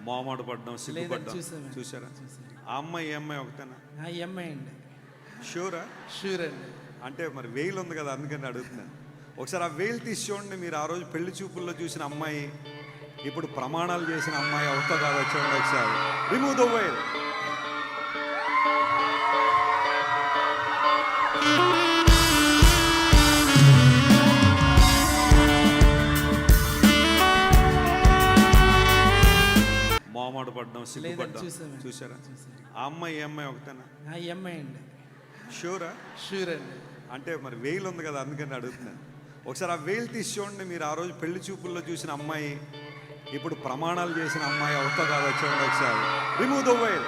మొహమాట పడ్డం, సిగ్గుపడ్డం చూసాను. చూసారా? ఆ అమ్మాయి ఈ అమ్మాయి ఒకటేనా? ఈ అమ్మాయి అండి. షూరా? షూర్ అండి. అంటే మరి వేలు ఉంది కదా, అందుకని అడుగుతున్నాను. ఒకసారి ఆ వేలు తీసి చూడండి. మీరు ఆ రోజు పెళ్లి చూపుల్లో చూసిన అమ్మాయి ఇప్పుడు ప్రమాణాలు చేసిన అమ్మాయి అవుతా కాదు, చూడండి ఒకసారి. రిమూవ్ ద వేల్. మొహమాట పడ్డం, సిగ్గుపడ్డం చూసాను. చూసారా? ఆ అమ్మాయి ఈ అమ్మాయి ఒకటేనా? ఈ అమ్మాయి అండి. షూరా? షూర్ అండి. అంటే మరి వేలు ఉంది కదా, అందుకని అడుగుతున్నాను. ఒకసారి ఆ వేలు తీసి చూడండి. మీరు ఆ రోజు పెళ్లి చూపుల్లో చూసిన అమ్మాయి ఇప్పుడు ప్రమాణాలు చేసిన అమ్మాయి అవుతా కాదు, చూడండి ఒకసారి. Remove the Vel.